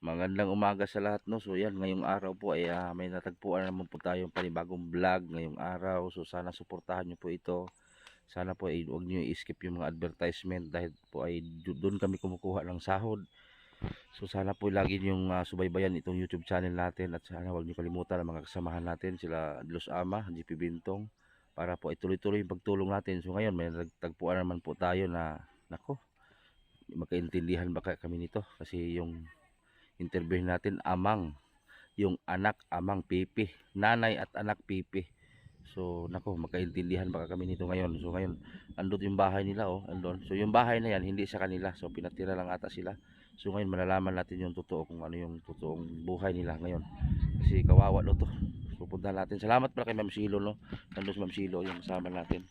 Magandang umaga sa lahat, no. So yan, ngayong araw po ay may natagpuan naman po tayong panibagong vlog ngayong araw. So sana suportahan niyo po ito. Sana po ay huwag niyo i-skip yung mga advertisement dahil po ay doon kami kumukuha ng sahod. So sana po lagi niyong subaybayan itong YouTube channel natin at sana huwag niyo kalimutan ang mga kasamahan natin, sila Los Ama, GP Bintong, para po ituloy-tuloy yung pagtulong natin. So ngayon may nagtagpuan naman po tayo na nako, magkaintindihan ba kami nito kasi yung interview natin amang, yung anak amang pipi, nanay at anak pipi. So nako, magkaintindihan baka kami nito ngayon. So ngayon andun yung bahay nila, oh, andun. So yung bahay na yan hindi sa kanila, so pinatira lang ata sila. So ngayon malalaman natin yung totoo, kung ano yung totoong buhay nila ngayon, kasi kawawa daw to. So punta natin. Salamat pala kay Ma'am Silo, no, nandun si Ma'am Silo yung kasama natin.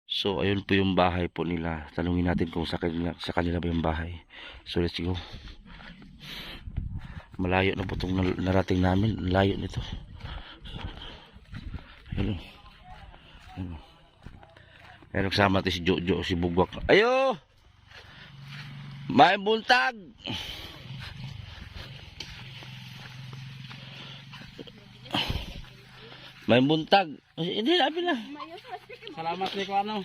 So ayun po yung bahay po nila, tanungin natin kung sa kanila ba yung bahay. So let's go. Malayo na po itong narating namin. Layo nito. Ayun. Ayun, kasama natin si Jojo, si Bugwak. Ayo! May buntag! May buntag. Hindi, labi na. Salamat ni ko ano.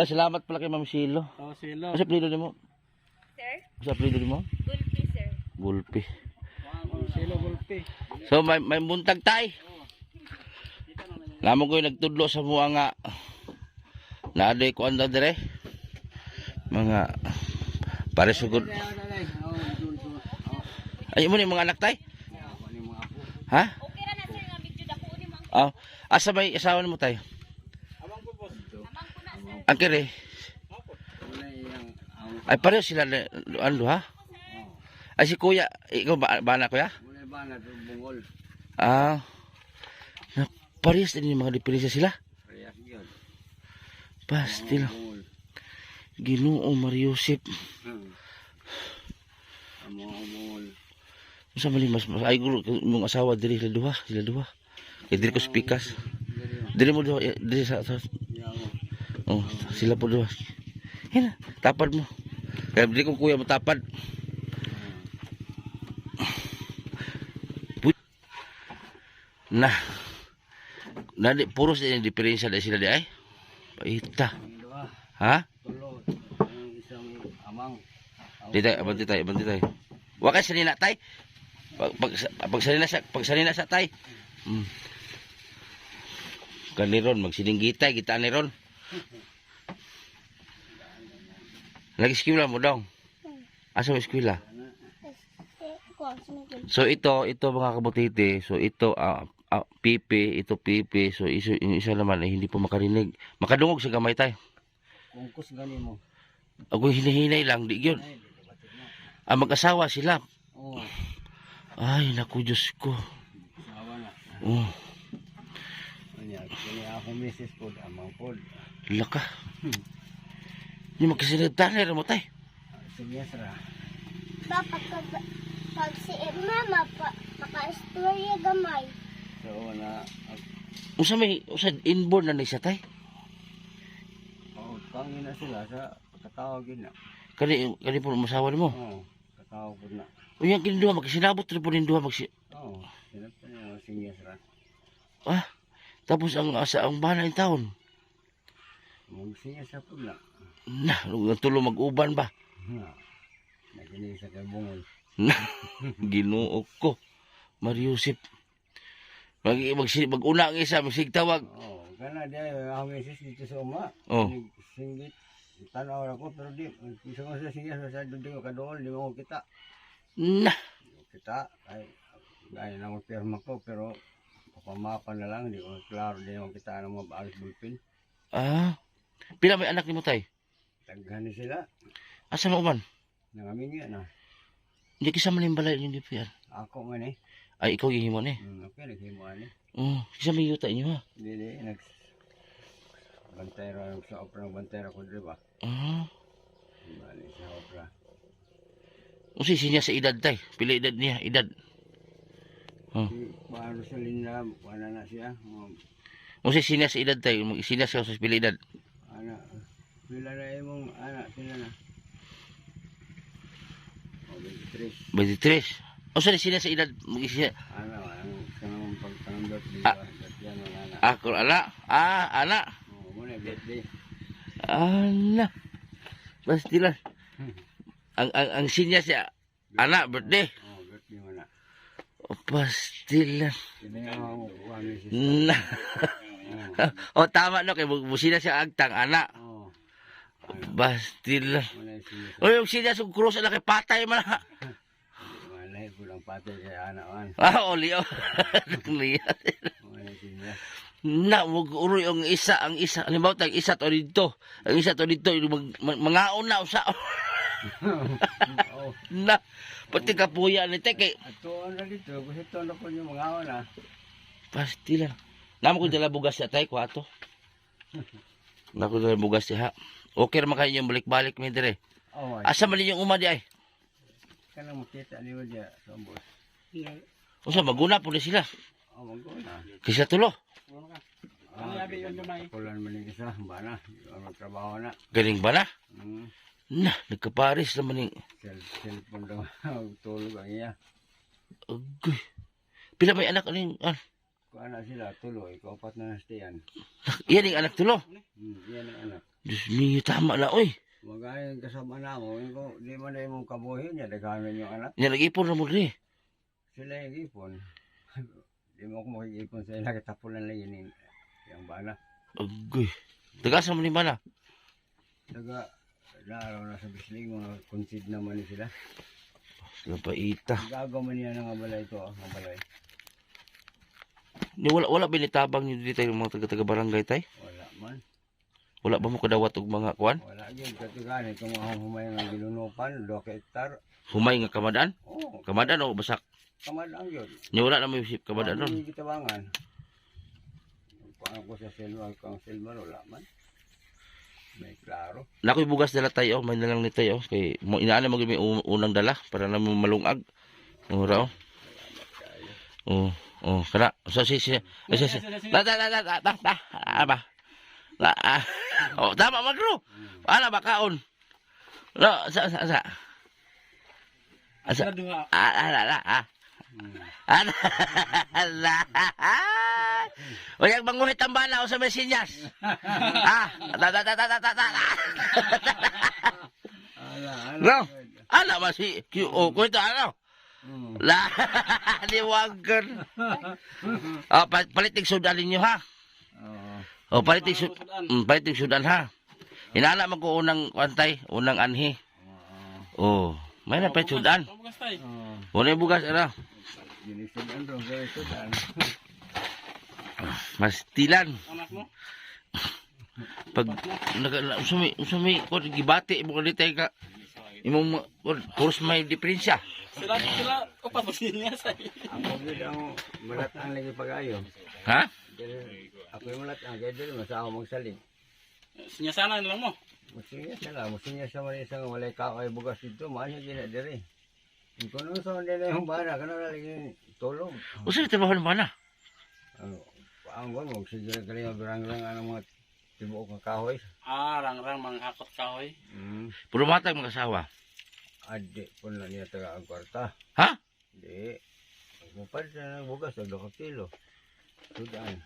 Salamat pala kay Ma'am Silo. Oh, silo. Sa plido mo? Sir? Sa plido mo? Gulpi, sir. Gulpi. Silo gulpi. So may buntag tay. Lamang ko yung nagtudlo sa mga nga naaday ko anda dire. Mga pare sugod. Ay mo ni mga anak tay? Ha? Okay ra na, sir, nga medyo dako ni mo. Ah, asa may asawa mo tay? Amang ko boss. Amang ko na, sir. Ang kere. Ay pareho sila ano ha? Ay si kuya, ikaw ba na kuya? Muna ba na bungol. Ah. Parehas din yung mga diferensya sila. Parehas yun. Pastil. Ginoo Mariusip. Among bungol. Sa mali mas ay gulo mong asawa diri sila duha. Kay diri ko spikas. Diri mo duha diri sa oh, sila po duha. Hina, tapad mo. Kaya diri ko kuya mo tapad. Nah. Nadi puros din diferensya dari sila di ay. Paita. Ha? Tulo. Isang amang. Ditay, abanti tay. Wa kay sanina tay. Pag sanina sa tay. Kaniron magsininggitay kita ni ron. Lagi eskwela mo daw. Asa mo eskwela? So ito mga kabutiti. So ito pipi, ito pipi. So yung isa naman ay hindi po makarinig. Makadungog sa gamay tay. Kungkus gani mo. Ako hinahinay lang, di yun. Mag-asawa sila. Oo. Ay, naku, Diyos ko. Asawa na. Oh, Kanya ako misis po, amang po. laka. Yung magkasinagtanay mo tay. Sige sara. Pag si mama paka-istorya gamay. So na Usa inborn na ni siya tay. pangin na sila sa katawagin na. Kani po masawa mo. Oo. Katawag po na. Unyang kinduha magkasinabot rin po ninduha Oo. Sinap pa niya. Sige sara. tapos ang bana yung taon. Magsiya sa po na. Na, tulo mag-uban ba? Nakinig sa kabungol. Ginoo ko. Mariusip. Mag-una ang isa, magsigtawag. Oo. Kana di ang misis dito sa uma. Oh. Singgit. Tanaw ako pero di. Isa mo sa siya sa dundi ko kadool. Di mo kita. Na, Kita. Ay. Gaya na mo pirma ko pero papamapan na lang. Di ko klaro. Di mo kita na mga baalis bulpin. pila may anak ni mo tay? Taghani sila. Asa mo man? Nangamin nga na. Hindi kisa man yung balay yung DPR. Ako nga ni. Ay, ikaw yung himo ni. Okay, naghimuan ni. Kisa may yuta inyo ha. Hindi, bantera, sa opera ng bantera ko, di ba? Bali sa opera. Usi siya sa edad tay. Pila edad niya, edad. Paano sa linla, paano na siya? Usi siya sa edad tay. Siya sa pila edad. Anak, pila na imong anak sila na. 23. 23. O sa sila sa edad siya. Ano, ang kanang pagtanggap di Ah. ba? Yan ang anak. Ako ana. Ana. Muna birthday. Ana. Pastilan. Ang sinya siya anak birthday. Birthday mo na. O pastilan. Hindi nga ako kuha ni sis. Na. O tama no kay busina siya agtang anak. Oo. Pastilan. Muna yung sis. O yung sinya sug krus ala kay patay man. Malay ko lang pati kay anak man. Oli o. Niya. Muna yung sis. Na mo uroy ang isa halimbawa tag isa to dito. Ang isa to dito mangaon na usa. Oo. Na pati kapuya ni te kay Ato na dito, gusto na po yung mga na. pastilan. Namo ko dala bugas siya tay kwato. Nako dala bugas siya. Okay ra man kayo yung balik-balik mi dire. Oh, Asa man yung uma di ay? kanang makita niyo diya sa boss. Usa maguna po sila. Oh, maguna. Kisa tulo. Kulan man yung isa, bana. Ang trabaho na. Galing ba na? Mm. Na nagkaparis naman ni. Cellphone daw. Tulog ang iya. Agoy. Pila may anak aning Kung anak sila, tuloy. Kaupat na nastiyan. Iyan ang anak tulo. Yan ang anak. Diyos mi tama na oy. Magayon kasama na mo. Di man na yung kabuhin niya. Daghanon yung anak. Nya nag-ipon ra mo ri. Sila yung ipon. Di mo ako makikipon sa ila. Katapulan lang yun yung bana. Agoy. Tagasa mo ni mana. Daga, naaraw na sa bisling. Mga concede naman ni sila. Lapaita. Gagaw man niya ng abalay ito. Abalay. Ni wala binitabang niyo dito yung mga taga barangay tay. Wala man. Wala ba mo kadawat og mga kuan? Wala yun. Katigan. Itong mga humay ng ginunupan. 2 hektar. Humay nga kamadan? Oo. Kamadan o basak? Kamadang yun. Ni wala na may isip kamadan ron. Hindi kitabangan. Paano ko sa silver. Kung silver, wala man. May klaro. Nakoy bugas dala tayo, may nalang ni tayo kay mo inaana mo may unang dala para na mo malungag. Ora oh. Kana. So si. Aba. Oh, tama magro. Ana ba kaon? No, sa. Asa. Ala. Oyag manguhit ang bana o sa mesinyas. No. Ala ba si QO ko ito ano? La, liwagan. Palitig sudan ninyo ha. Palitig sudan ha. Inala man ko unang kwantay, unang anhi. May na pa sudan. Wala bugas ano. Ginisudan rin. Ginisudan. Mastilan. Anak mo? Pag usumi ko gibati mo dito ka. Imong course may diferensya. Sila upat mo siya sa. Ako gid ang malatang lagi pag-ayo. Ha? Ako yung malatang. Kaya dito masaho magsalig. Sinya sana lang mo. Musinya sila. Musinya sa mga isang walay kaoy bugas dito. Maasya gina diri. Kung ano sa nila yung bana. Kano na lagi tulong. Usa ni trabaho man na. Ang gawin mo. Sige kali yung berang-berang ang mga tibuok ng kahoy. Rang-rang mga hakot kahoy. Puro matag mga asawa. Adik pun na niya taga ang kwarta. Ha? Di. Magpapad siya ng bugas. 2 kilo. Sudan.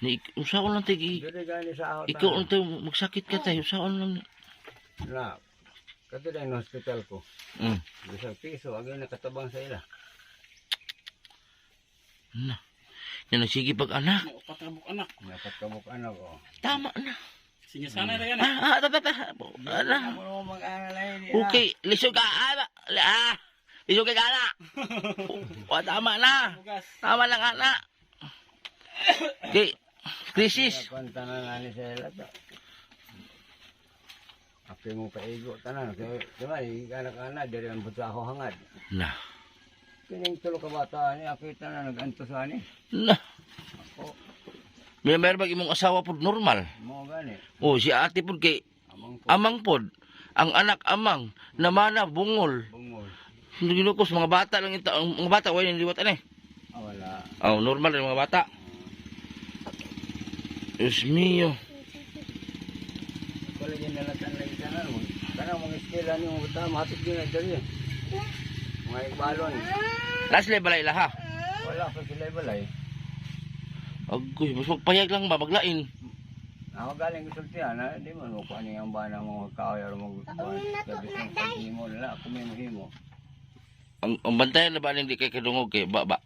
Ni usaon lang tigi. Dili gani sa ako. Ikaw unta magsakit ka tayo. Usaon lang. Na. Kato na yung hospital ko. Bisang piso. Agay nakatabang sa ila. Na. Yan sige pag anak. May upat ka buk anak. Dapat kamuk anak ko. Tama na. Sinya sana rin yan. Ana. Ako naman mag-aalala yun. Okay, lisod ka ana. Lisod ka ana. Tama na. Bugas. Tama lang ana. Okay. Krisis. Kwanta na nani sa ila to. Ako mo paigo tanan. Diba, anak-anak. Dari ang buta ako hangad. Na. Kining tulo ka bata ni. Ako ita na nag-antos ani. Na. Ako. May meron bang imong asawa po normal? Mo gani. Si ate po kay Amang po. amang pod. Ang anak amang namana bungol. Bungol. Hindi ginukos mga bata lang ito. Ang mga bata way nang liwat ani. Wala. Normal rin mga bata. Diyos mio. Kala yan nalatan lagi tanan mo. Kana mga eskela ni mo buta. Matip din na dali. Ay, balon. Last level balay laha. Wala pa sila balay. Agoy, mas magpayag lang ba maglain. Ako galing ko sultihan, di man mo kung ano yung bana mo kaway mo sabi kong pag-himo nila, ako may mahimo. Ang bantayan na ba hindi kay kadungog kay baba.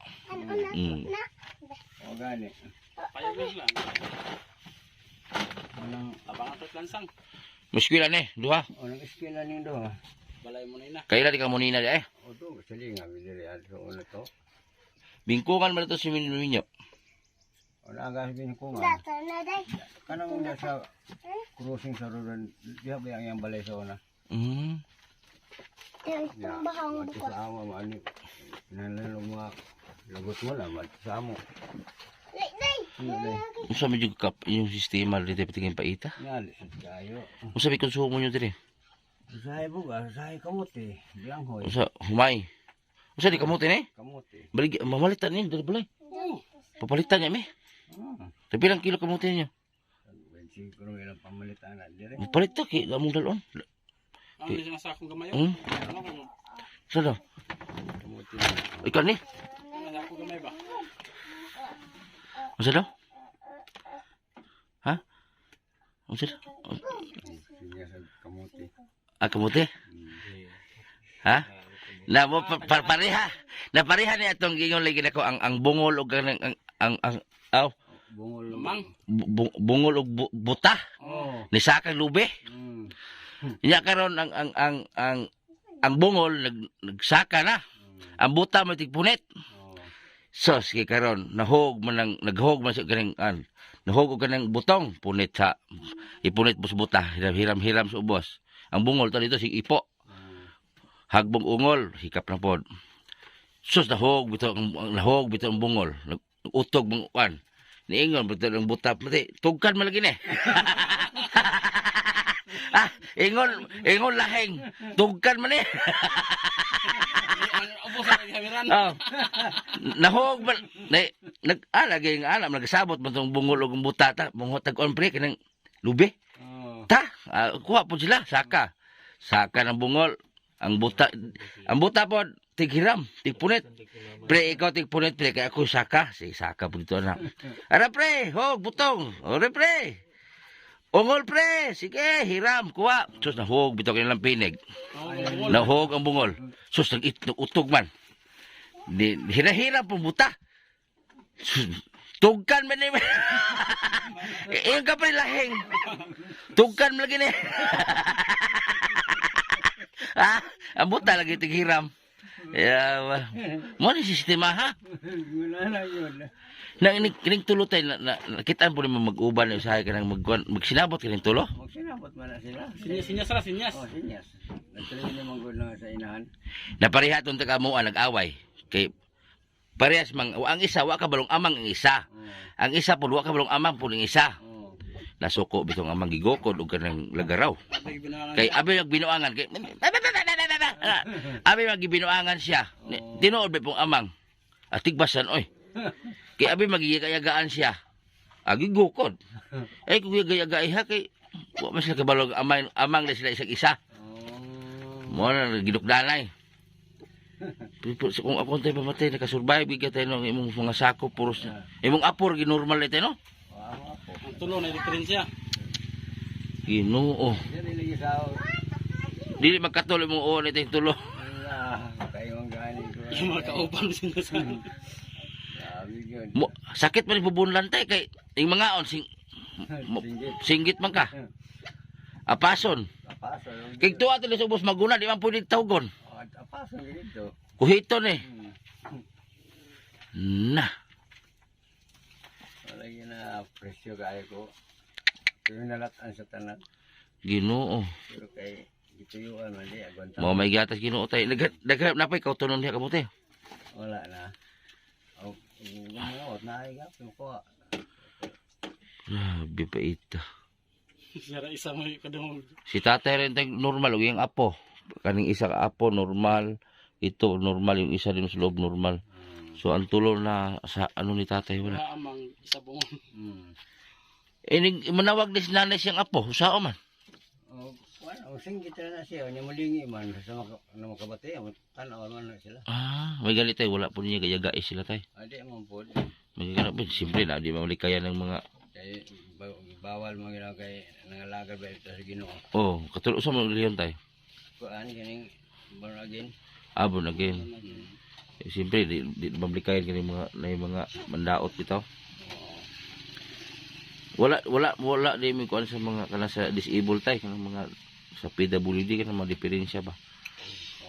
O gani. Payag lang. Anong, Abangan to lansang. Muskila ni, duha. o nag-eskwela niyo do. Balay mo na ina. Kailan di ka munina di eh. O do, sali nga, bidiri ato una to. Bingkungan man ito si Minyo. O nagasabihin ko nga, Data na day. kanang nga sa crossing sa road, diha ba yung balay sa una? Mm. Yung Ya, bahang mati buko. sa amo, mani. Nanalo mga lagot mo lang, mati sa amo. Day, day. Day. Usa medyo kap yung sistema dito patingin paita. Ngali, sa kayo. Usa bi konsumo nyo dire. Usahay buga, usahay kamuti, bilanghoy, Usa humay. Usa di kamuti ni? kamuti. Balik mamalitan ni dali balay. Papalitan niya mi. Ah, Tapi lang kilo kamuti niyo. siguro ilang pamalitan na dire. Palit ta kay among dalon. Ano yung nasa akong gamay? Hmm. Ano kung Sa daw? Kamuti na. Ikaw ni? nasa akong gamay ba? Usa daw? Ha? Usa daw? Sige sa kamuti. Ah, kamuti? Ha? Na mo pareha. Na pareha ni atong gingon lagi nako ang bungol ug ang aw Bungol. Lumang. bungol ug buta Oh. ni sakang lube. Mm. Nya karon ang bungol nagsaka na. Ang buta mo tigpunit. Oh. So sige karon nahog man ang naghog man sa kaning nahog og kanang butong punit sa ipunit mo sa buta hiram-hiram sa ubos. Ang bungol to dito sig ipo. Hagbong ungol hikap na pod. Sus nahog bitaw ang bungol. Utog mong kuan. Niingon bitaw ang buta mati tugkan man lagi ni. Ah, ingon laheng. Tugkan man ni. Ang ubos ang kamiran. Oh. Nahog man lagi nga alam nagsabot man tong bungol ug buta ta mong tag-on pre kanang lube. Oh. Ta, kuha po sila saka. Saka ng bungol. Ang buta po tighiram, tigpunit. Pre ikaw tigpunit pre kaya ako saka. Si saka po dito na. Ara pre, hog butong. Ore pre. Ungol pre, sige, hiram, kuha. Sus nahog bitaw kanilang pinig. Nahog ang bungol. Sus nag-utog man. Hira-hira po buta. Sus, tugkan man ni. Iyon ka pre lahing. Tugkan man lagi ni. Ah, ang buta lagi tighiram. Mo ni sistema ha. Wala na yun. Nang kining tulo tay nakitaan po ni mag-uban sa usahay kanang magsinabot kining tulo. Magsinabot man na sila. Sinyas sala, sinyas. Oh, sinyas. Nagtuloy naman ko lang sa inahan. Napariha tong taga-amuan nag-away kay parehas mang ang isa wa ka balong amang ang isa. Oh. Ang isa pud wa ka balong amang pud ang isa. Oh. Nasuko bitong amang gigokod ug kanang lagaraw. Patay binangan. Kay abi nagbinuangan kay abi magbinuangan siya. Tinuod ba pong amang? Atigbasan oy. Kay abi magigayagaan siya. Agi gukod. Ay kung gayagaiha kay wa man sila kabalog amang na sila isa. Oh. Mo na gidukdanay. Kung ako tayo pamatay nakasurvive bigyan tayo ng imong mga sako puros na. Imong apor ginormal na tayo no? Wow po. Ang tulo na diferensya. Ginoo. Dili lagi sa Dili magkatuloy mong uwan ito yung tulo. wala. Kayo ang galing ko. Yung mga kaupan sinasabi. Sabi yun. Sakit man ibubunlan tayo kay yung mga on Singgit. singgit man ka. Apason. Apaso. Kay tuwa tuloy sa ubos maguna di man pwede tawgon. Apaso dito. Kuhiton eh. Hmm. Na. Wala yun na presyo kaya ko. Pero nalatan sa tanan. Ginoo. Pero kay gituyuan man di agwanta. Mo may gatas Ginoo tay. Daghap na pay kaw tunon diha kamote. Wala na. Oh, ngawot na ay gap ko. Grabe pa ita. Sara isa mo kadungog. Si tatay rin tayong normal ug yung apo. Kaning isa ka apo normal. Ito normal yung isa din sa loob normal. So ang tulo na sa ano ni tatay wala. Wala amang isa bungon. Hmm. Manawag ni si nanay siyang apo. Sao man? Oh, Wala, singgit na siya. Nya malingi man sa makabati, tanaw man na sila. Ah, may galit tayo. Wala po niya gayagais sila tayo. Adi man po. May ganap po. Simple na. Di mamalikayan ng mga... Kay bawal mga ginawa kay nangalaga ba ito sa Ginoo. Oh, katulog sa mga liyon tayo. Kuan kining born again. Abon again. Simple, di mamalikayan kini mga mandaot bitaw. Wala di mi kuan sa mga kana sa disabled tayo kana mga sa PWD kana mga diferensya ba.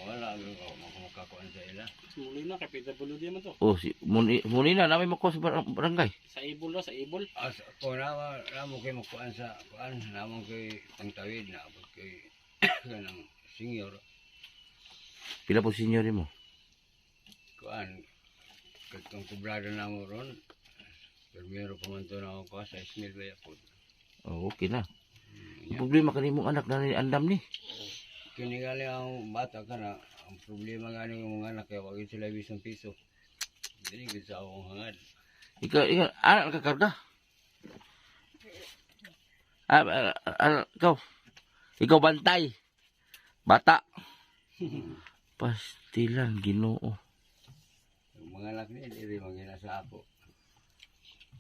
Wala makakuan sa ila. Muli na, kay PWD man to. Oh, si muni na namin makuha sa barangay. Sa ibol na, sa ibol. As ko namo kay makuan sa kuan namo kay pangtawid na abot kay kanang senior Pila po senior mo? kuan katong kubrado namo ron. Primero pa man to na ako sa Ismail Bay ako. Oh, okay na. Ang problema kanimong anak na ni andam ni. Kini gali ang bata ka na, ang problema nga ng mga anak kaya wag sila bisang piso. Dili gid sa akong hangad. Ikaw anak ka karga. Ikaw bantay. Bata. Pastilan Ginoo. Yung mga anak ni dili magina sa ako.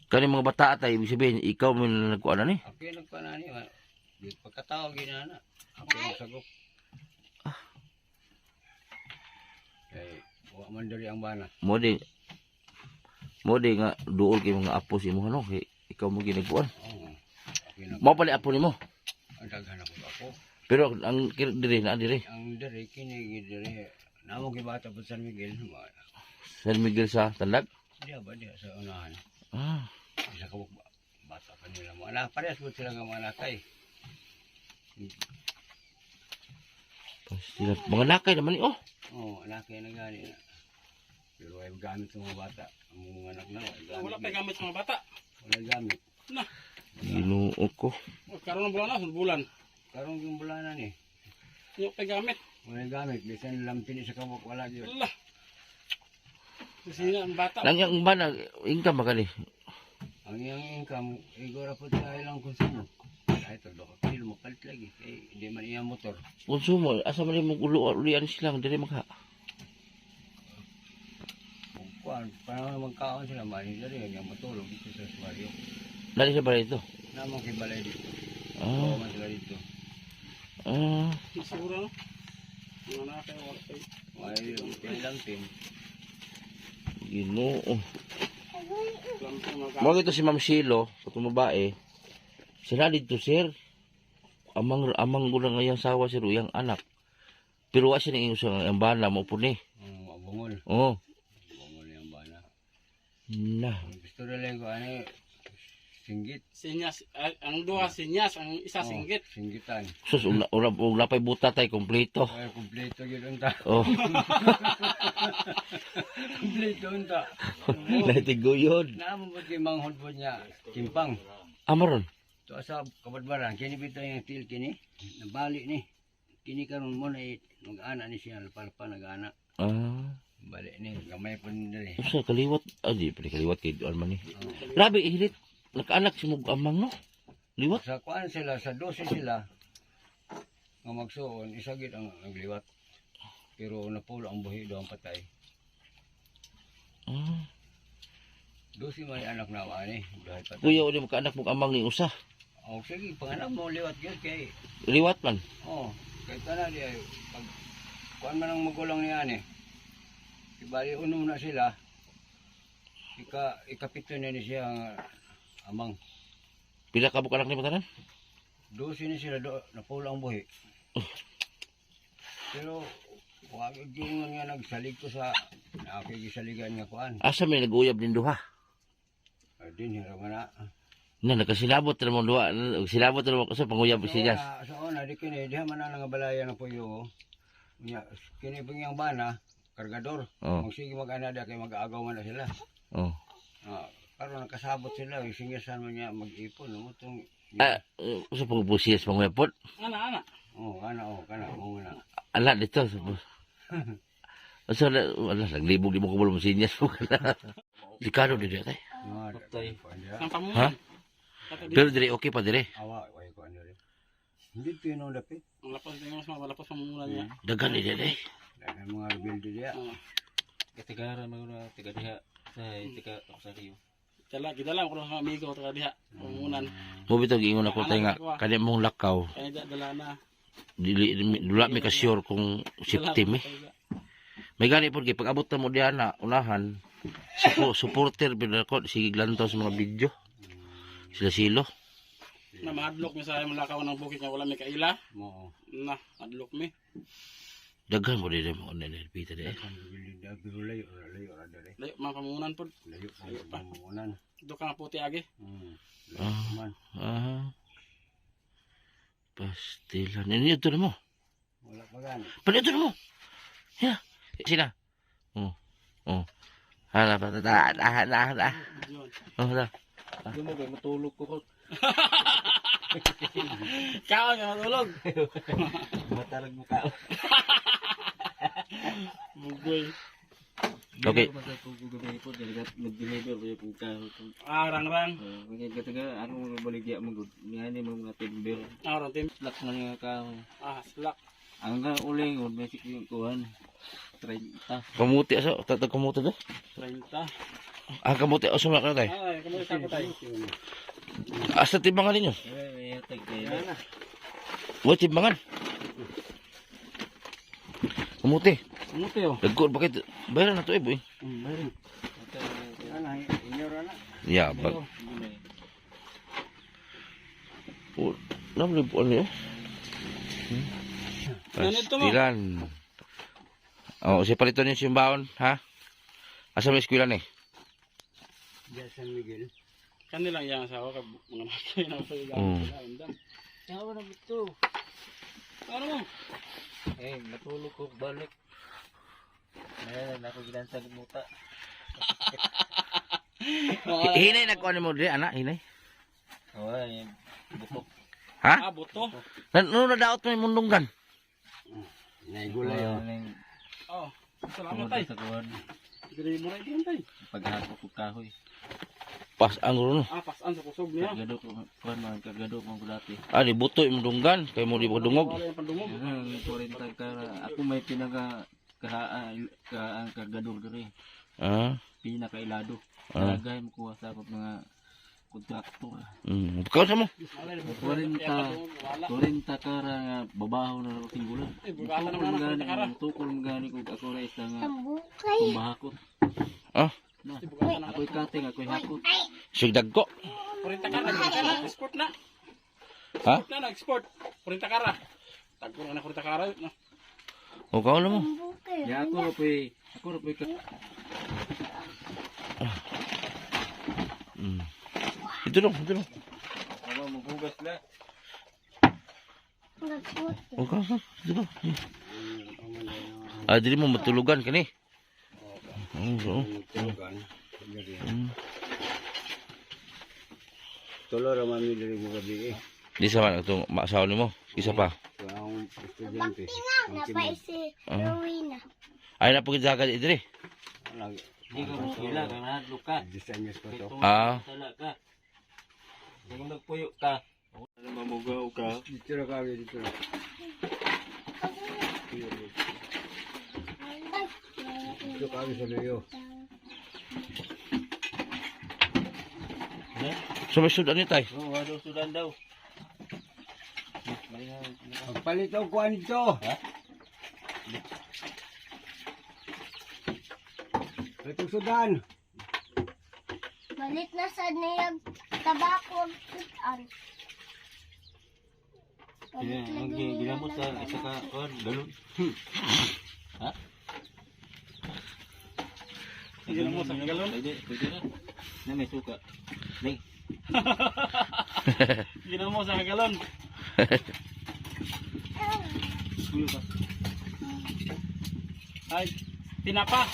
Kani mga bata tay ibig sabihin ikaw mo na nagkuan na ni. Ako yung nagpanani, di pagkatawag ginana. Ako yung sagop. Kay wa man diri ang bana. Mo di nga duol kay mga apo si mo no kay ikaw mo ginagkuan. Oo. Ako yung Mao pala apo nimo. ang daghan ako. Pero ang diri na diri. Ang diri kini diri namo kay bata po San Miguel. San Miguel sa Tandag. Diya ba diya sa unahan. Ah, Isa ka bata pa nila mo. Anak parehas po sila nga mga nakay. pastilan. Mga nakay naman ni oh. Oo, nakay na gani na. Pero ay gamit ng mga bata. Ang mga anak na Wala pa gamit sa mga bata. Wala gamit. Na, Ginoo ko. karon ng bulan na, bulan. Karong yung bulanan eh. Yung pa gamit. Wala gamit. Bisan lampin sa kamok. Wala yun. Wala. Kasi na ang bata. Lang yang ba na income ba kani? Ang iyang income, igora po sa ilang konsumo. Kahit ito, kilo makalit lagi. Eh, hindi man iyang motor. Konsumo asa man mo ulian silang diri maka. Kung kuhan, parang magkaon sila. Mani dali, yung matulog dito sa Suwario. Dali sa balay ito. Namang kibalay dito. Ah, Oo, man sila dito. ah. Siguro no. Mga nakay wala pa. May lampin. Ginoo. Lang sa mga Mo ito si Ma'am Shilo, katong babae. Sila dito sir. Amang ko lang ngayang sawa sir uyang anak. Pero wa siya ning usang ang bana mo po ni. Mabungol. Oh. Mabungol yung bana. Na. Ang gusto rin ko, ano singgit. sinyas, ang duha sinyas, ang isa singgit. Singgitan. Sus ula pay buta tay kompleto. Ay, kumpleto yun unta. Oh. Kumpleto unta. Natiguyod. Naamon po kay manghod po niya. Timpang. Amaron. To sa kabadbaran. Kini bito yung til kini. Nabali ni. Kini karon mo na mag-ana ni siya. Palpa nag-ana. Ah. Balik ni. Gamay po ni dali. Usa kaliwat. Di pala kaliwat kay Duan man ni. Grabe ihilit. Nakaanak si mong amang no. Liwat. Sa kuan sila, sa 12 sila. Nga magsuon, isagit ang nagliwat. Pero napulo ang buhi doon patay. Ah. 12 man yung anak na ani. Dahil patay. Kuya uli makaanak mong amang ni usa. Oh, sige, panganak mo liwat yun kay. Liwat man. Oh, kay tanan di ay pag kuan man ang magulang ni ani. Ibali uno na sila. Ikapito na ni siya ang amang. Pila ka bukanak ni matanan? 12 ni sila napulo ang buhi. Pero wag yung nga nagsalig ko sa nakigisaligan nga kuan. Asa may nag-uyab din duha. Din hira man na. Na nakasilabot ra mo duha. Silabot ra mo kasi panguyab siya. Sa una di kini diha man na nga balaya na puyo. Nya kini pangyang bana kargador. Oh. Magsige mag-ana da kay mag-aagaw man na sila. Oh. Karon nakasabot sila singasan man niya mag-ipon mo tong Ah, sa pangpusiyas panguyapot. Ana. kana mo na. Ala dito. Asa wala naglibog di mo ko mo sinyas mo. Likado di tay. Ang Ha? pamuhan. Pero dire okay pa dire. Awa way ko ano rin. Hindi ito yun ang dapit. Ang lapas tingnan mas malapas ang muna niya. Dagan ni dede. Dahil mga rebuild diya. Katigaran mo na tiga diha sa tiga Rosario. Kita lang ko ng amigo taga diha. Pamunan. Mo bitaw giingon ako tay nga kani mong lakaw. Kaya dala na. Dula mi ka sure kung safety mi. May gani po pag abot na mo diyan na unahan. Supporter binako sige glantaw sa mga video. Sila silo. Na madlock mi sa malakaw ng bukid nga wala may kaila. Mo. Na madlock mi. Daghan mo dede mo online pita de. Ang rebuild diya. Pero layo ra dere. Layo mga pamunan pod. Layo pa mamunan. Do ka nga puti agi. Layo man. Pastilan. Ini ito na mo. Wala pa gani. Palito na mo. Ya. Sina. Oh. Hala pa ta. Yun. Oh, da. Di mo kay matulog ko. Kao nga matulog. Matarag mo ka. Bugoy. Okay. Masay ko gabi po dili nag-deliver ba yung ka. Rang-rang. Mga kataga ano mo baligya mo gud. Ngani mo mga timber. Rang tim. Lak man nga ka. Slak. Ang nga uling og basic yung kuhan. 30. Kamuti aso. Tatag kamuti de. 30. Kamuti aso na ka tay. Ay, kamu sa ko tayo. Asa timbangan ninyo? May tag kay. Wa timbangan. Kamuti. Kamuti oh. Dagko bakit bayaran na to boy. Bayran. Ana inyo ra na. Ya, bag. Oh, namli po niyo. Ganito mo. Pastilan. Oh, si palito niyo simbaon, ha? Asa may eskwela ni? Diya San Miguel. Kanilang yang asawa kag mga nakay na sa Mm. ganda. Yawa na bito. Ano mo? Matulog ko balik. Ayan, ako gilansag muta. Hinay na ko mo dire, anak, hinay. Ay, butok. Ha? Buto. Ano na daot may mundunggan? Naigulay oh. Oh, salamat tay. Sa kuhan. Diri mo ra diyan tay. Paghako ko kahoy. Pas ang runo. Pasan sa kusog niya. Kagado ko kuhan man kagado ko dati. Di buto yung mundunggan, kay mo di mo dungog. Wala yung pandungog. Ang 40 ka ako may pinaga ang kagado diri. Ah, Pinakailado. Ah. Tagay mo kuha sa mga kontraktor. Bukaw sa mo. Wala. 40 ka nga babaho na ako singgulan. Bugala naman ang takara. Tukol magani ko ako ra isa nga Tambukay. kumbahakot. Ah, Na, Bugala na. ako'y kating, ako'y hakot. sig dagko. 40 takara, export na. Ha? Export na, export. 40 takara. Tagpo na 40 takara. Bukaw na mo. Tambukay. Ya ako ra po'y Ito lang, ito lang. Ako maghugas na. Nagputi. Bukaw sa, ito lang. Dili mo matulugan kani. Oo. Tugan. Diri. Mm. Tulo ra man mi diri mo gabi eh. Di sa man itong maasawa nimo. Isa pa. Ang estudyante. Napaisi. Rowena. Ay na pugid jaga diri. Lagi. Hindi ka maskila, ka nahadlo ka. Disenyos ko to. Sala ka. Kung nagpuyo ka. Ano mamugaw ka. Dito ra kami dito ra. Dito kami sa Leo. Sumisud ani tay. Oo, walo sudan daw. Pagpalit ako kuha nito. Itong sudan. Balit na sa niyag tabako. Kutan. Balit na din Ginamot sa isa ka, galon. Ha? Ginamot sa galon? Pwede na. Na may suka. Ning. Ginamo sa galon. Suyo ka. Ay, tinapa.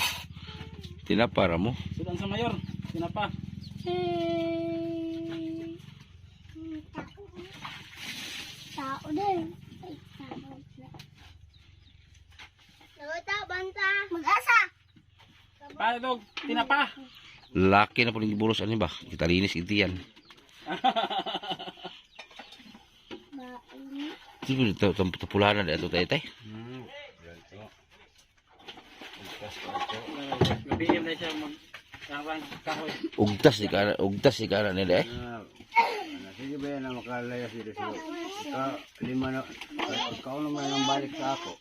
Tinapara mo. Sudan sa mayor. Tinapa. Tao din. Ay, tao na. Nawata, banta. Mag-asa. Paano dog? Tinapa. Laki na po ng buros ani ba? Kita linis intiyan. Mainit. Ito, tapulanan na ito tayo tay. Ganito. Gabihin na siya mag kahoy. Ugtas di kana nila eh. Sige ba yan na makalaya sila sila. Lima na, ikaw naman ang balik sa ako.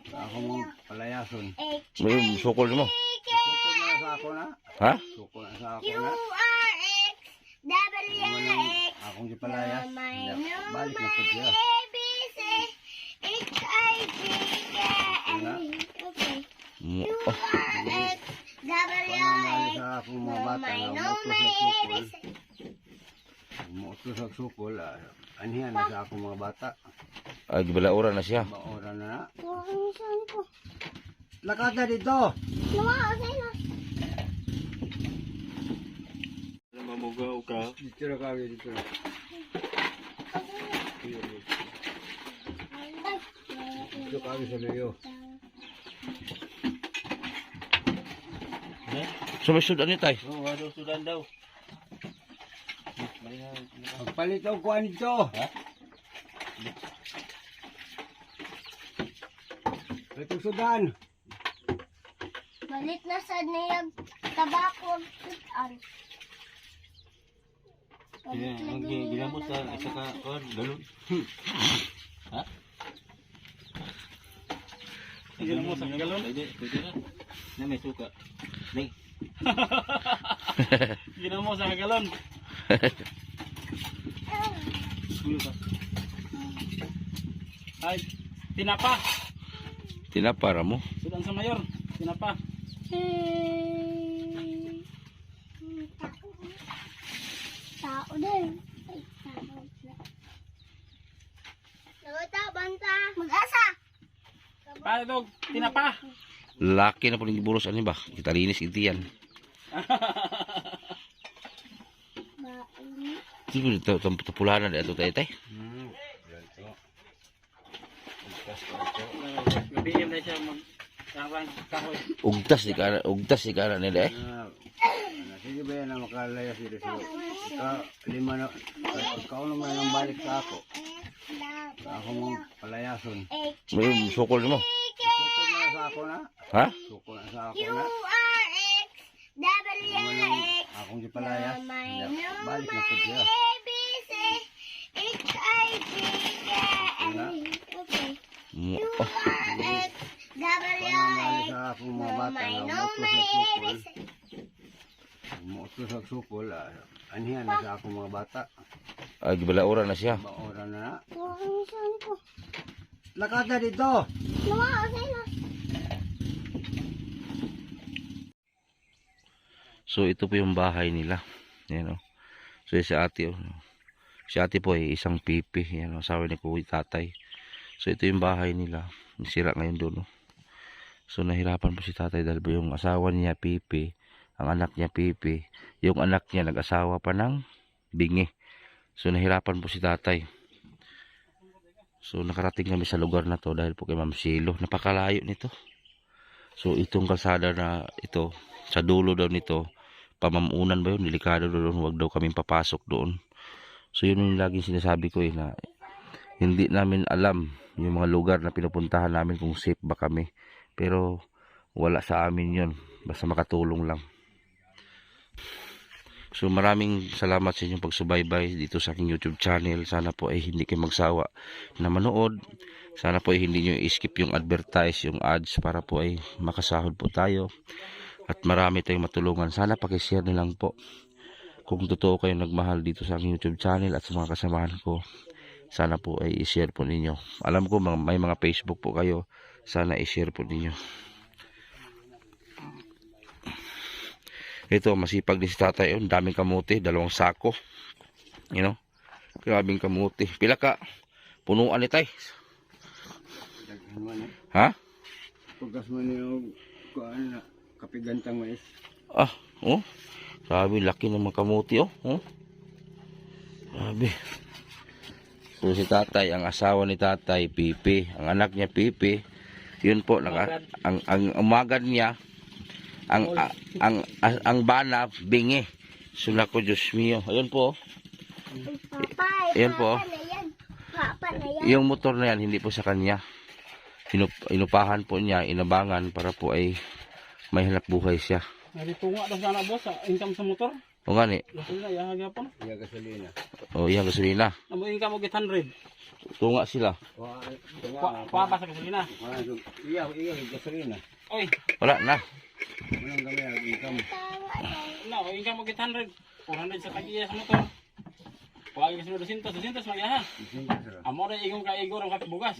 Sa ako mong palayason. May sukol mo. Sukol na sa ako na. Ha? Sukol na sa ako na. QRX Naman ang akong di palayas. Balik na po siya. Oh. Panangali sa akong mga bata na umutos sa sukol. Anihan na sa akong mga bata. Ay gibalaura na siya. Baora na na. Lakata dito. Mamugaw ka. Dito na kami dito na. Dito kami sa luyo. Sumisud ano tay? Oh, ano sudan daw. Pagpalit ang kuhan dito. Itong sudan. Balit na sa niyag tabako ang Ginamot sa isa ka kon galon. Ha? Ginamot sa galon? Pwede na. Na may suka. Ning. Ginamot sa galon. Ay, tinapa. Tinapara mo. Sudan sa mayor. Tinapa. tao din. Banta. Mag-asa. Paano ito? Tinapa. Laki na po ng giburos ano ba? Kita linis iti yan. Ito, tapulanan na ito tayo tay. Ganito. Gabihin na siya mag kahoy. Ugtas di kana nila eh. Sige ba yan na makalaya sila sila. Lima na, ikaw naman ang balik sa ako. Sa ako mong palayason. May sukol mo. Sukol na sa ako na. Ha? Sukol na sa ako na. QRX Naman ang akong di palayas. Balik na po siya. Oh. Panangali sa akong mga bata na umutos sa sukol. Anihan na sa akong mga bata. Ay gibalaura na siya. Baora na na. Lakata dito. So ito po yung bahay nila. Yan o. So si ate o. Si ate po ay isang pipi. Yan o. Asawa ni kuya tatay. So ito yung bahay nila. Nisira ngayon doon o. So nahirapan po si tatay dahil yung asawa niya pipi. Ang anak niya pipi. Yung anak niya nag-asawa pa ng bingi. So nahirapan po si tatay. So nakarating kami sa lugar na to dahil po kay Ma'am Silo. Napakalayo nito. So itong kalsada na ito. Sa dulo daw nito. Pamamunan ba yun? Delikado doon. Huwag daw kaming papasok doon. So yun yung laging sinasabi ko na hindi namin alam yung mga lugar na pinupuntahan namin kung safe ba kami. Pero wala sa amin yun. Basta makatulong lang. So maraming salamat sa inyong pagsubaybay dito sa aking YouTube channel. Sana po ay hindi kayo magsawa na manood. Sana po ay hindi nyo i-skip yung advertise, yung ads para po ay makasahod po tayo. At marami tayong matulungan. Sana pakishare na lang po. Kung totoo kayong nagmahal dito sa aking YouTube channel at sa mga kasamahan ko. Sana po ay i-share po ninyo. Alam ko may mga Facebook po kayo. Sana i-share po ninyo. Ito, masipag din si tatay. Ang daming kamuti. 2 sako. You know? Grabing kamuti. Pila ka? Punuan ni tay. Ha? Pagkas mo niyo kuan na kapigantang mais. Ah, oh. Sabi, laki ng mga kamuti, oh. Oh. Sabi. So si tatay, ang asawa ni tatay, Pipi. Ang anak niya, Pipi. Yun po, ang umagad niya, ang bana, bingi. Sula ko, Diyos mio. Ayun po. Papa, Ayan po. Papa na yan. Yung motor na yan, hindi po sa kanya. Inupahan po niya, inabangan para po ay may hanap buhay siya. Nalitunga daw sana boss sa income sa motor. O nga ni, Gasolina, yaha gyapon. Iya gasolina. o iya gasolina. Amo income og 800. Tunga sila. Kuha sa gasolina. Iya gasolina. Oy, Wala na. Walang gamay ang income. no, income og 800. 400 sa tagiya sa motor. Kuha gyud sa 200 magyaha. Amo ra igong kaigo ra bugas.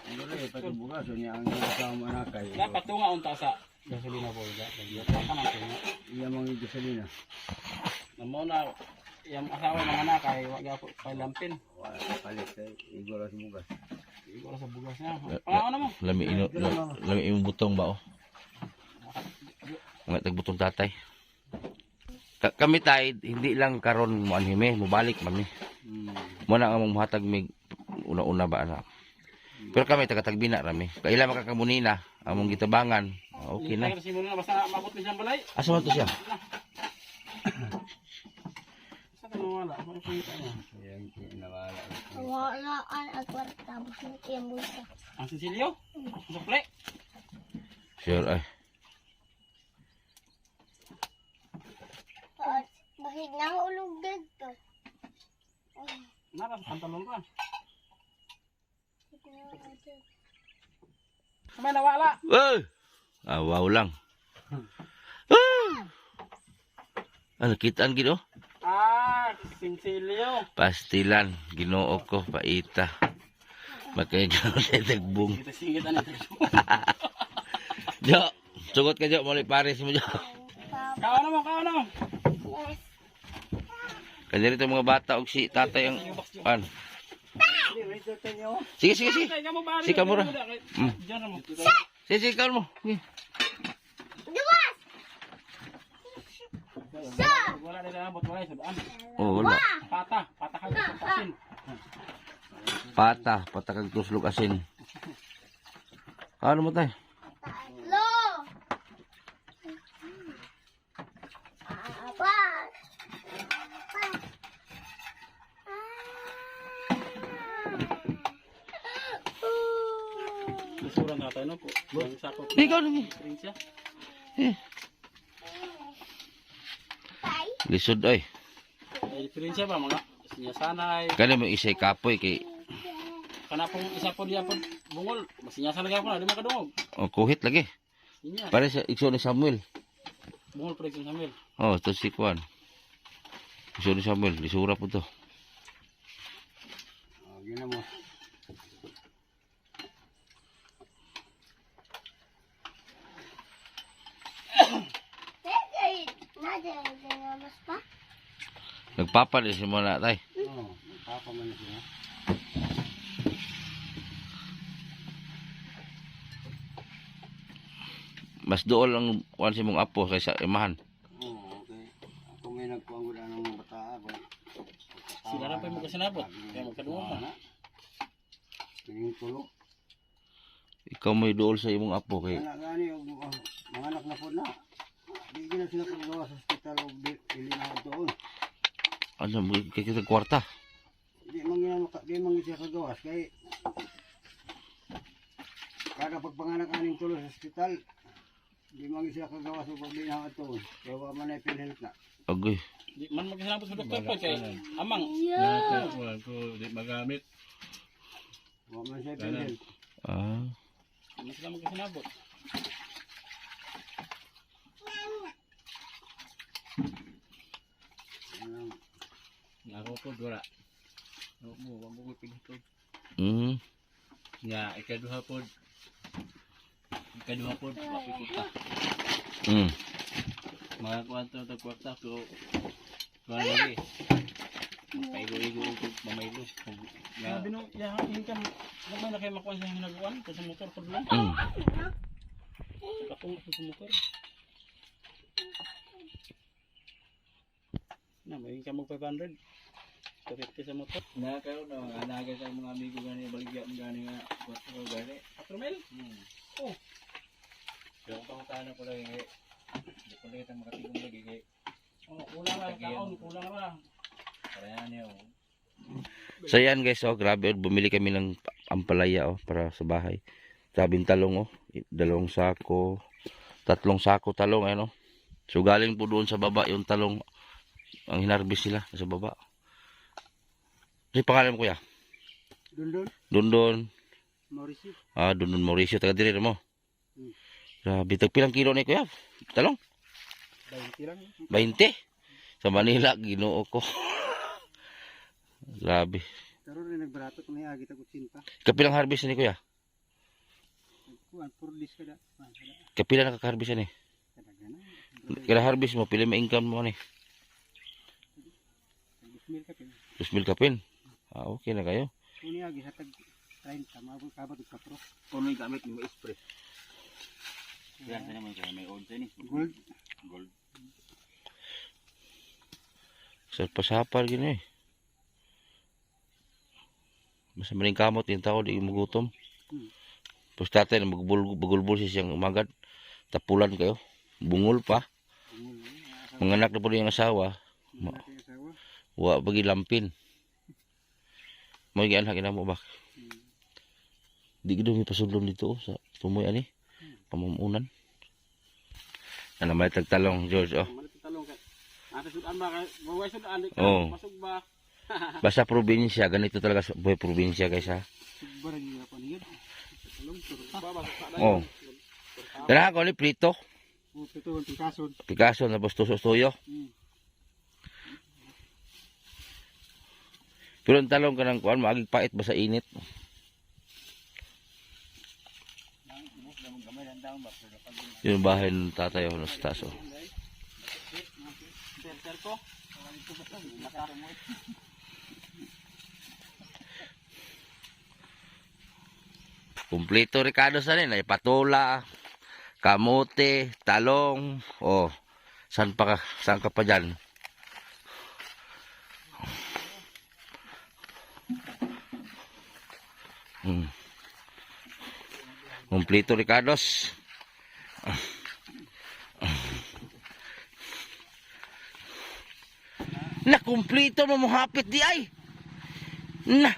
Ano rin, pati bugas, niya ang kasama na kay. Dapat tunga unta sa gasolina po ga. Dapat ka na tunga. Iya mga gasolina. Namo na yang asawa mga anak kay wa gyapon kay lampin. Wala palit igora sa bugas. Igo ra sa bugas niya. Ano mo? Lami imong butong ba o? Mga tagbutong tatay. Kami tay, hindi lang karon mo anime, mubalik man ni. Mo na ang muhatag mig una-una ba ana. Pero kami taga-tagbina rami. Kaila makakamunina among gitabangan. Okay na. Kasi mo na basta mabot ni siyang balay. Asa man to siya? Sa wala, mo kita niya. Yan, nawala. Wala ang agwarta. Tapos na yung bulsa. Ang Cecilio? Suple. Sure ay. Bakit nahulog dito? Nara pantalon ka. Kamay nawala. Wow! Wow lang. Ano, kitaan gino? Cecilio. Pastilan, ginoo ko, paita. Makaya gano'n na tagbong. Kita singit ani. Jo, sugot ka Jo, muli pares mo Jo. Kaon mo, kaon mo. Yes. Kanya rito mga bata og si tatay ang an. Sige, sige, sige. Si kamura. Diyan mo. Sige, sige, kaon mo. Sige. Duwas! Wala nila abot wala sa daan. Oh, wala. Pata ka sa pasin. Patakag tuslog asin. Ano mo tay? Tatlo! Apat! Susurang na tayo no po. Yung sakop. Ikaw nung Prinsya. Tay! lisod ay. Ay prinsya ba mga sinyasanay. Kani mo isay kapoy kay Kana pong isa po diya po bungol. Masinyasanay po na di makadungog. oh, kuhit lagi. Inya. Para sa ikso ni Samuel. Bungol pre kung Samuel. Oh, to si Kwan. Ikso ni Samuel, lisura po to. Gina mo. Nagagamas pa? Nagpapalis mo na tay. Oo, papa man na siya. Mas dool ang kuan si mong apo kaysa imahan. Oo, okay. Ako may nagkuang gula ng bata ako. Sila ra pa mo kasinabot. Kaya magkadungog pa. Tingin tulo. Ikaw may dool sa imong apo kay Anak gani, mga anak na po na. Di gina sila kagawa sa hospital o dili na doon. ano kay kita kwarta. Di man siya kagawas kay kada pagpanganak aning tulo sa hospital. Di man siya kagawas o dili na doon. Kaya wa man ay pinhealth na. Agoy. Di man magkasinabot sa doktor po kay amang. Wala ko di magamit. Wa man siya pinhealth. Ah, Hindi sila magkasinabot. Ako po wala. Ako mo wag mo pinito. mm. Nga ikaduha po. Ikaduha po papikuta. Mm. Mga kwarta ta kwarta ko. Kuan lagi. Paigo-igo ko mamaylo. Nga Sabi no, ya income gamay na kay makuha sa hinaguan kasi sa motor pod lang. Mm. Katong sa motor. Na may income mo 500. 250 sa motor. na kayo na anaga sa mga amigo gani baligya mo gani nga kwarta ko gani. 4 mil. Oh. Yung pangutana ko lagi kay di ko lagi makatigong lagi kay Oh, kulang ra kaon, kulang ra. kaya niyo. So yan guys, oh, grabe, oh, bumili kami ng ampalaya oh, para sa bahay. Grabing talong oh, 2 sako, 3 sako talong ano. So galing po doon sa baba yung talong ang hinarbis nila sa baba. Ano yung pangalan mo kuya? Dundun, Dundon. Mauricio. Dundon Mauricio, taga diri mo. Grabe, tagpilang kilo ni kuya? Talong? 20 lang. 20. Sa Manila, Ginoo ko. Grabe. Karon rin nagbarato kung agi tag 80. Kapilang harvest ni kuya? Kuan for this kada. Kapila nakaka-harvest ni? Kada harvest mo, pila may income mo ni? 2,000 ka pin. 2,000 kapin. Okay na kayo. Kung agi hatag 30 mabot kabot og 4. Kuno yung gamit mo spray. Yan sa naman kaya may old ni. Gold. Gold. Sa pasapar gini eh. Basta maling kamot yung tao, di magutom. Tapos tatay na magbulbul siya siyang umagad. Tapulan kayo. Bungol pa. Mga anak na po yung asawa. Wa bagi lampin. May gianha kinamo ba? Di gid mi pasudlon dito oh, sa tumoy ani. Pamamunan. Ano may tagtalong George oh. Talong ka. Ate sudan ba kay buhay sudan ka. Oo. Pasog ba? Basta probinsya, ganito talaga sa buhay probinsya guys ha. Barang niya pa niya. Talong turo. Oh. Kaya ko ni prito. Ito ang kason. Picasso na basta tuyo. Pero ang talong ka ng kuan, maagig pait ba sa init? Yung bahay ng tatay ko sa taso. Kumpleto Ricardo sa rin. Ay patula, kamote, talong. Oh, saan ka pa dyan? Kumpleto Ricardos. Na kumpleto mo hapit di ay. Na.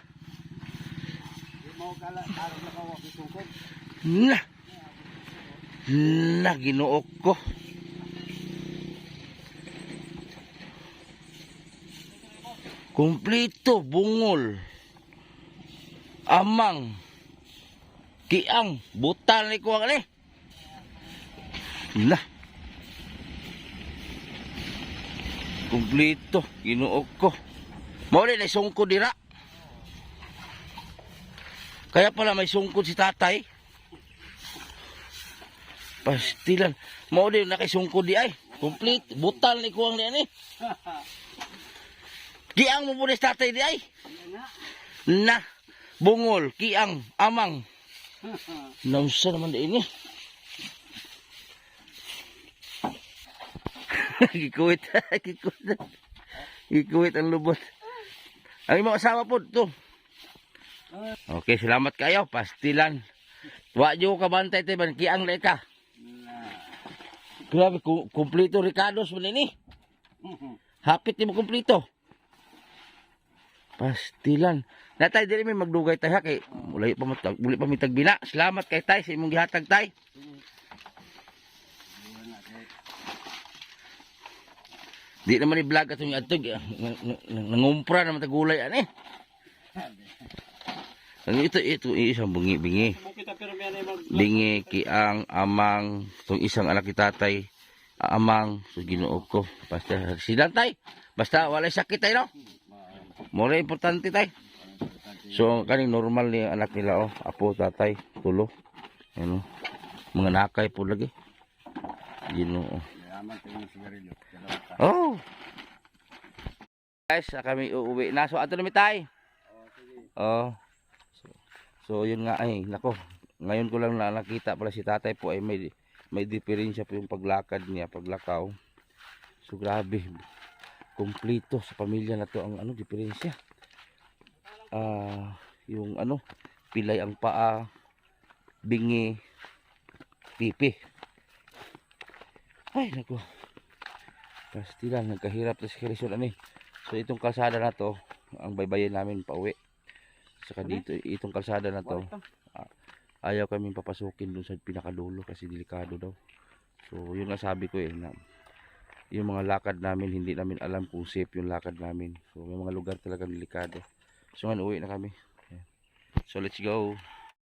Na. Na Ginoo ko. Kumpleto bungol. Amang. Kiang, butal ni ko ni. Na. Kumpleto, Ginoo ko. Mao ni sungkod dira. Kaya pala may sungkod si tatay. Pastilan. Mao ni nakisungkod di ay. Complete, butal ni ko ni. Kiang mo po ni tatay di ay. Na. Bungol, kiang, amang. Nausa naman din niya. Gikuwit. Gikuwit ang lubot. Ang imong asawa po to. Okay, salamat kayo. Pastilan. Wadyo ka bantay tayo. Kiang na ka. Grabe, kumplito Ricardos mo ni. Hapit ni mo kumplito. Pastilan. Natay dili may magdugay tayo kay muli pa mitag bina. Salamat kay tay sa imong gihatag tay. Di naman i-vlog atong atog nangumpra naman tagulay ani. Ang ito isang bingi. Bingi kiang amang tong isang anak ni tatay amang so Ginoo ko. Basta sidan tay. Basta walay sakit tay no. More importante tay. So kaning normal ni anak nila oh, apo tatay tulo. Ano? Mga nakay po lagi. Ginoo. Oh. Guys, kami uuwi na. So ato na mi tay. Oh. So yun nga ay nako. Ngayon ko lang nakita pala si tatay po ay may diferensya po yung paglakad niya, paglakaw. So grabe. Kompleto sa pamilya na to ang ano diferensya. Yung ano, pilay ang paa, bingi, pipi. Ay nako. Pastilan nagkahirap sa Quezon ani. So itong kalsada na to, ang baybayin namin pauwi. Saka dito, itong kalsada na to, ayaw kaming papasukin dun sa pinakadulo kasi delikado daw. So yun nga sabi ko na yung mga lakad namin, hindi namin alam kung safe yung lakad namin. So may mga lugar talagang delikado. So ngayon uwi na kami. So let's go.